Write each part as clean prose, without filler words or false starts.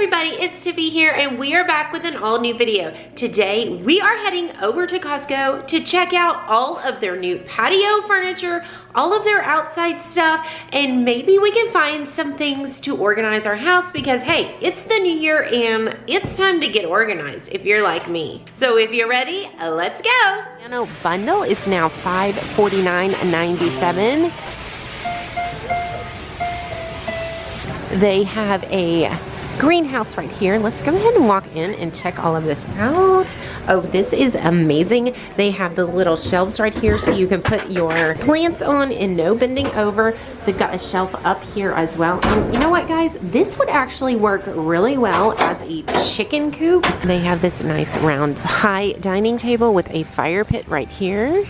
everybody, it's Tiffy here and we are back with an all new video. Today we are heading over to Costco to check out all of their new patio furniture, all of their outside stuff, and maybe we can find some things to organize our house because hey, it's the new year and it's time to get organized if you're like me. So if you're ready, let's go. Piano bundle is now $549.97. They have a greenhouse right here. Let's go ahead and walk in and check all of this out. Oh, this is amazing. They have the little shelves right here so you can put your plants on and no bending over. They've got a shelf up here as well. And you know what, guys? This would actually work really well as a chicken coop. They have this nice round high dining table with a fire pit right here.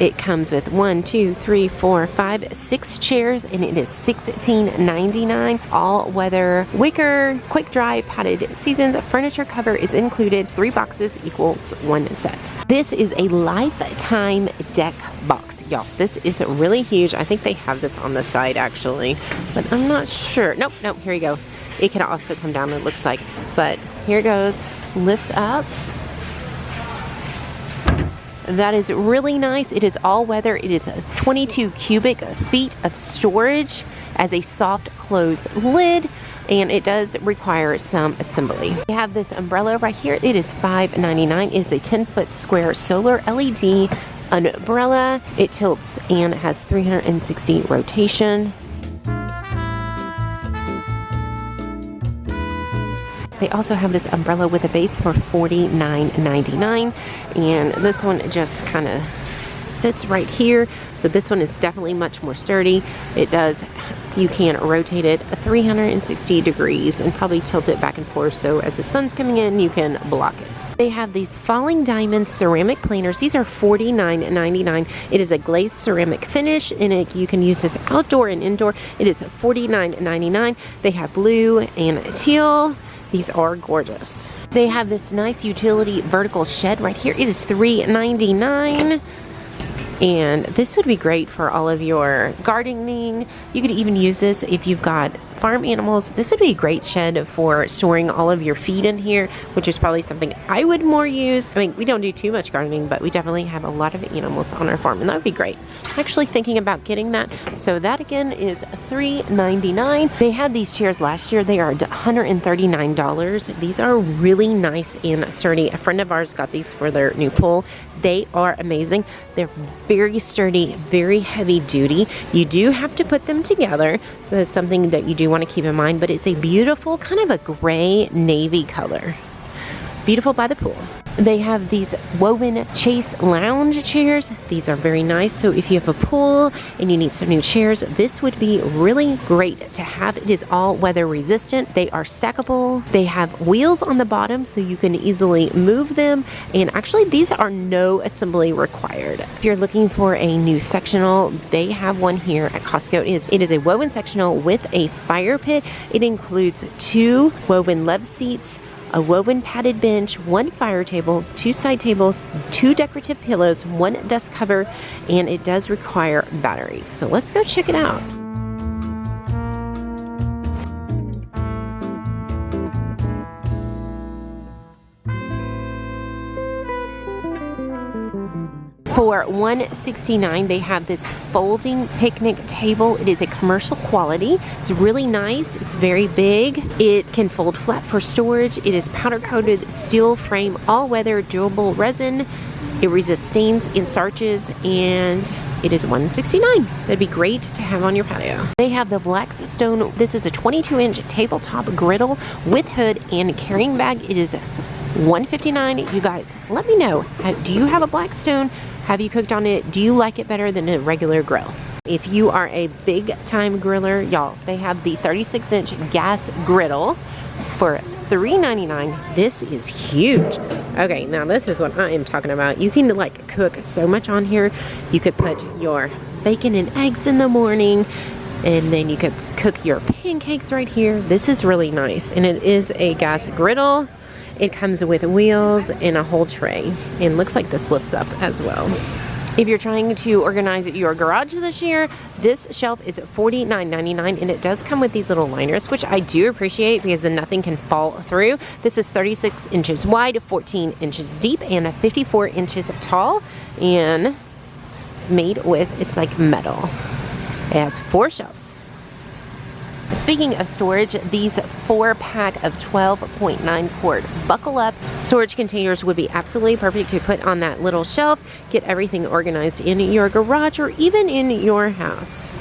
It comes with 1, 2, 3, 4, 5, 6 chairs, and it is $16.99. All weather, wicker, quick dry, padded seasons. Furniture cover is included. 3 boxes equals 1 set. This is a lifetime deck box, y'all. This is really huge. I think they have this on the side actually, but I'm not sure. Nope, here you go. It can also come down, it looks like, but here it goes. Lifts up. That is really nice. It is all weather. It is 22 cubic feet of storage as a soft close lid, and it does require some assembly. We have this umbrella right here. It is $5.99. It is a 10-foot square solar LED umbrella. It tilts and has 360 rotation. They also have this umbrella with a base for $49.99, and this one just kind of sits right here. So this one is definitely much more sturdy. It does, you can rotate it 360 degrees and probably tilt it back and forth so as the sun's coming in, you can block it. They have these falling diamond ceramic planters. These are $49.99. It is a glazed ceramic finish, and you can use this outdoor and indoor. It is $49.99. They have blue and teal. These are gorgeous. They have this nice utility vertical shed right here. It is $3.99. And this would be great for all of your gardening. You could even use this if you've got farm animals. This would be a great shed for storing all of your feed in here, which is probably something I would more use. I mean, we don't do too much gardening, but we definitely have a lot of animals on our farm, and that would be great. I'm actually thinking about getting that. So that again is $3.99. They had these chairs last year. They are $139. These are really nice and sturdy. A friend of ours got these for their new pool. They are amazing. They're very sturdy, very heavy duty. You do have to put them together, so that's something that you do want to keep in mind, but it's a beautiful kind of a gray navy color. Beautiful by the pool. They have these woven chase lounge chairs. These are very nice. So if you have a pool and you need some new chairs, this would be really great to have. It is all weather resistant. They are stackable. They have wheels on the bottom so you can easily move them. And actually these are no assembly required. If you're looking for a new sectional, they have one here at Costco. It is a woven sectional with a fire pit. It includes 2 woven love seats, a woven padded bench, 1 fire table, 2 side tables, 2 decorative pillows, 1 dust cover, and it does require batteries. So let's go check it out. For $169, they have this folding picnic table. It is a commercial quality. It's really nice. It's very big. It can fold flat for storage. It is powder coated steel frame, all weather, durable resin. It resists stains and starches, and it is $169. That'd be great to have on your patio. They have the Blackstone. This is a 22-inch tabletop griddle with hood and carrying bag. It is $159. You guys, let me know. Do you have a Blackstone? Have you cooked on it? Do you like it better than a regular grill? If you are a big time griller, y'all, they have the 36-inch gas griddle for $3.99. This is huge. Okay, now this is what I am talking about. You can like cook so much on here. You could put your bacon and eggs in the morning, and then you could cook your pancakes right here. This is really nice, and it is a gas griddle. It comes with wheels and a whole tray, and looks like this lifts up as well. If you're trying to organize your garage this year, this shelf is $49.99, and it does come with these little liners, which I do appreciate because then nothing can fall through. This is 36 inches wide, 14 inches deep, and 54 inches tall, and it's made with, it's like metal. It has 4 shelves. Speaking of storage, these 4-pack of 12.9 quart buckle up storage containers would be absolutely perfect to put on that little shelf, get everything organized in your garage or even in your house.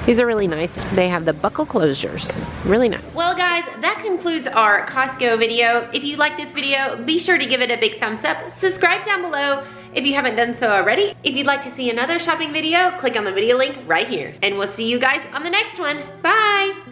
These are really nice. They have the buckle closures. Really nice. Well guys, that concludes our Costco video. If you like this video, be sure to give it a big thumbs up. Subscribe down below if you haven't done so already. If you'd like to see another shopping video, click on the video link right here. And we'll see you guys on the next one. Bye!